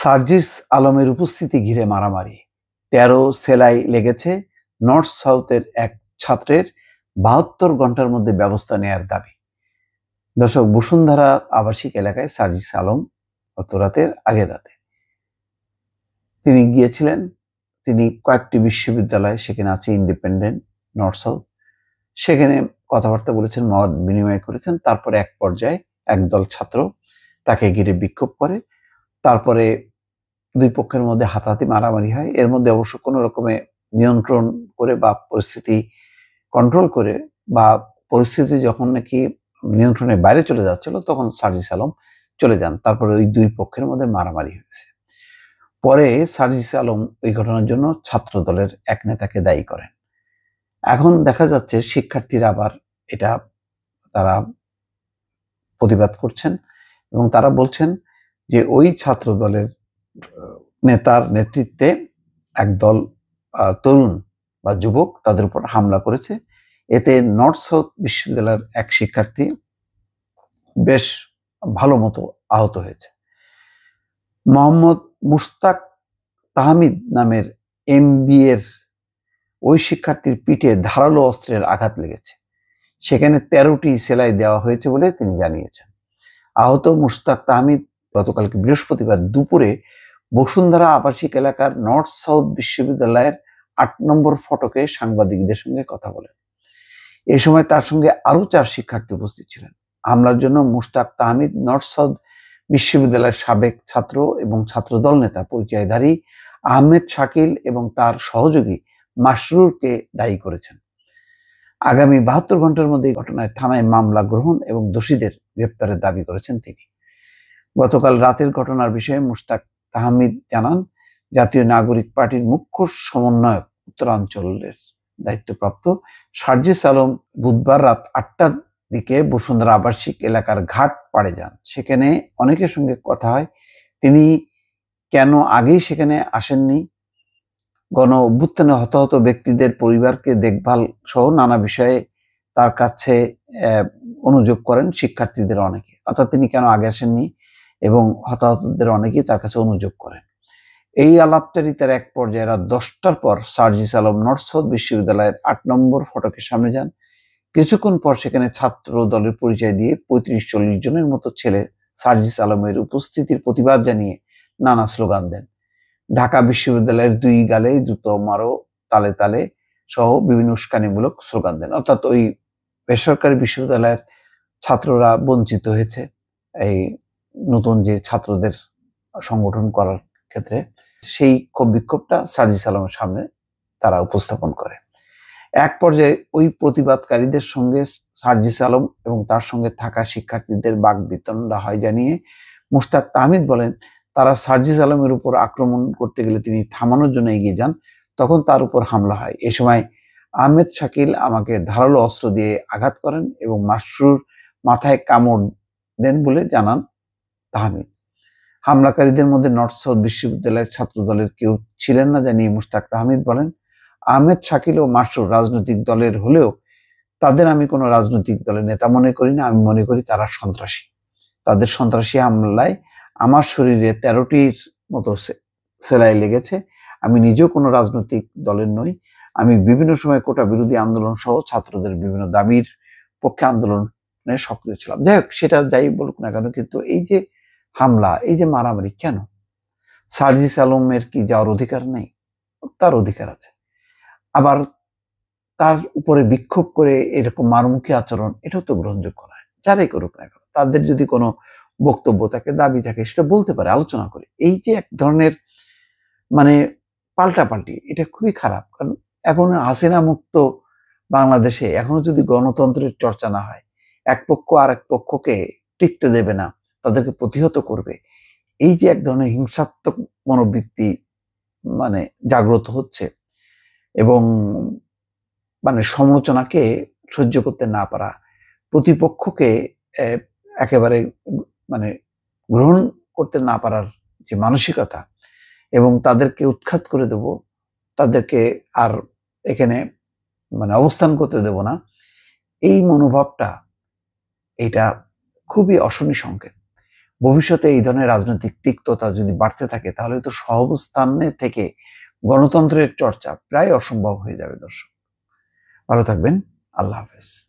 সার্জিস আলমের উপস্থিতি ঘিরে মারামারি, ১৩ সেলাই লেগেছে। নর্থ সাউথের এক ছাত্রের ৭২ ঘন্টার মধ্যে ব্যবস্থা নেয়ার দাবি। দর্শক, বসুন্ধরা আবাসিক এলাকায় সার্জিস আলম গত রাতের আগের রাতে তিনি গিয়েছিলেন। তিনি কয়েকটি বিশ্ববিদ্যালয়, সেখানে আছে ইন্ডিপেন্ডেন্ট, নর্থ সাউথ, সেখানে কথাবার্তা বলেছেন, মত বিনিময় করেছেন। তারপরে এক পর্যায়ে একদল ছাত্র তাকে ঘিরে বিক্ষোভ করে। তারপরে দুই পক্ষের মধ্যে হাতাহাতি মারামারি হয়। এর মধ্যে অবশ্য কোনো রকমে নিয়ন্ত্রণ করে বা পরিস্থিতি কন্ট্রোল করে বা পরিস্থিতি যখন নাকি নিয়ন্ত্রণের বাইরে চলে যাচ্ছিল, তখন সার্জিস আলম চলে যান। তারপরে ওই দুই পক্ষের মধ্যে মারামারি হয়েছে। পরে সার্জিস আলম ওই ঘটনার জন্য ছাত্র দলের এক নেতাকে দায়ী করেন। এখন দেখা যাচ্ছে শিক্ষার্থীরা আবার এটা তারা প্রতিবাদ করছেন এবং তারা বলছেন যে ওই ছাত্র দলের নেতার নেতৃত্বে একদল তরুণ বা যুবক তাদের উপর হামলা করেছে। এতে নর্থ সাউথ বিশ্ববিদ্যালয়ের এক শিক্ষার্থী বেশ ভালো মতো আহত হয়েছে। মোহাম্মদ মুশতাক তাহমিদ নামের MBA ওই শিক্ষার্থীর পিঠে ধারালো অস্ত্রের আঘাত লেগেছে। সেখানে 13টি সেলাই দেওয়া হয়েছে বলে তিনি জানিয়েছেন। আহত মুশতাক তাহমিদ গতকালকে বৃহস্পতিবার দুপুরে বসুন্ধরা আবাসিক এলাকার নর্থ সাউথ বিশ্ববিদ্যালয়ের ৮ নম্বর ফটকে সাংবাদিকদের সঙ্গে কথা বলেন। এ সময় তার সঙ্গে আরো 4 শিক্ষার্থী উপস্থিত ছিলেন। হামলার জন্য মুশতাক তাহমিদ নর্থ সাউথ বিশ্ববিদ্যালয়ের সাবেক ছাত্র এবং ছাত্রদল নেতা পরিচয়ধারী আহমেদ শাকিল এবং তার সহযোগী মাসরুরকে দায়ী করেছেন। আগামী ৭২ ঘন্টার মধ্যে এই ঘটনায় থানায় মামলা গ্রহণ এবং দোষীদের গ্রেপ্তারের দাবি করেছেন তিনি। গতকাল রাতের ঘটনার বিষয়ে মুশতাক তাহমিদ জানান, জাতীয় নাগরিক পার্টির মুখ্য সমন্বয়ক উত্তরাঞ্চলের দায়িত্বপ্রাপ্ত সার্জিস আলম বুধবার রাত ৮টার দিকে বসুন্ধরা আবাসিক এলাকার ঘাট পাড়ে যান। সেখানে অনেকের সঙ্গে কথা হয়। তিনি কেন আগেই সেখানে আসেননি, গণ অভ্যুত্থানে হতাহত ব্যক্তিদের পরিবারকে দেখভাল সহ নানা বিষয়ে তার কাছে অনুযোগ করেন শিক্ষার্থীদের অনেকে। অর্থাৎ তিনি কেন আগে আসেননি এবং হতাহতদের অনেকেই তার কাছে অনুযোগ করেন। এই আলাপচারিতার এক পর্যায়ে রাত 10টার পর সার্জিস আলম নর্থ সাউথ বিশ্ববিদ্যালয়ের 8 নম্বর ফটকের সামনে যান। কিছুক্ষণ পর সেখানে ছাত্র দলের পরিচয় দিয়ে 35-40 জনের মতো ছেলে সার্জিস আলমের উপস্থিতির প্রতিবাদ জানিয়ে নানা স্লোগান দেন। ঢাকা বিশ্ববিদ্যালয়ের 2 গালে জুতো মারো, তালে তালে সহ বিভিন্ন উস্কানিমূলক স্লোগান দেন। অর্থাৎ ওই বেসরকারি বিশ্ববিদ্যালয়ের ছাত্ররা বঞ্চিত হয়েছে এই নতুন যে ছাত্রদের সংগঠন করার ক্ষেত্রে, সেই ক্ষোভ বিক্ষোভটা সার্জিস আলমের সামনে তারা উপস্থাপন করে। এক পর্যায়ে ওই প্রতিবাদকারীদের সঙ্গে সার্জিস আলম এবং তার সঙ্গে থাকা শিক্ষার্থীদের বাকবিতণ্ডা হয় জানিয়ে মুশতাক তাহমিদ বলেন, তারা সার্জিস আলমের উপর আক্রমণ করতে গেলে তিনি থামানোর জন্য এগিয়ে যান। তখন তার উপর হামলা হয়। এ সময় আহমেদ শাকিল আমাকে ধারালো অস্ত্র দিয়ে আঘাত করেন এবং মাসরুর মাথায় কামড় দেন বলে জানান তাহমিদ। হামলাকারীদের মধ্যে নর্থ সাউথ বিশ্ববিদ্যালয়ের ছাত্র দলের কেউ ছিলেন না জানিয়ে মুশতাক তাহমিদ বলেন, আহমেদ শাকিল ও মাসরুর রাজনৈতিক দলের হলেও তাদের আমি কোনো রাজনৈতিক দলের নেতা মনে করি না। আমি মনে করি তারা সন্ত্রাসী। তাদের সন্ত্রাসী হামলায় আমার শরীরে 13টির মতো সেলাই লেগেছে। আমি নিজেও কোনো রাজনৈতিক দলের নই। আমি বিভিন্ন সময় কোটা বিরোধী আন্দোলন সহ ছাত্রদের বিভিন্ন দাবির পক্ষে আন্দোলনে সক্রিয় ছিলাম। যাই হোক, সেটা যাই বলুক না কেন, কিন্তু এই যে হামলা, এই যে মারামারি, কেন? সার্জিস আলমের কি যাওয়ার অধিকার নেই? তার অধিকার আছে। আবার তার উপরে বিক্ষোভ করে এরকম মারমুখী আচরণ, এটাও তো গ্রহণযোগ্য নয়। যারাই করুক না কেন, তাদের যদি কোনো বক্তব্য থাকে, দাবি থাকে, সেটা বলতে পারে, আলোচনা করে। এই যে এক ধরনের মানে পাল্টাপাল্টি, এটা খুবই খারাপ। কারণ এখন হাসিনা মুক্ত বাংলাদেশে এখনো যদি গণতন্ত্রের চর্চা না হয়, এক পক্ষ আর এক পক্ষকে টিকতে দেবে না, তাদেরকে প্রতিহত করবে, এই যে এক ধরনের হিংসাত্মক মনোবৃত্তি জাগ্রত হচ্ছে এবং সমালোচনাকে সহ্য করতে না পারা, প্রতিপক্ষকে একেবারে গ্রহণ করতে না পারার যে মানসিকতা এবং তাদেরকে উৎখাত করে দেব, তাদেরকে আর এখানে অবস্থান করতে দেব না, এই মনোভাবটা, এটা খুবই অশনি সংকেত। ভবিষ্যতে এই ধরনের রাজনৈতিক তিক্ততা যদি বাড়তে থাকে তাহলে তো সহাবস্থানে থেকে গণতন্ত্রের চর্চা প্রায় অসম্ভব হয়ে যাবে। দর্শক ভালো থাকবেন, আল্লাহ হাফেজ।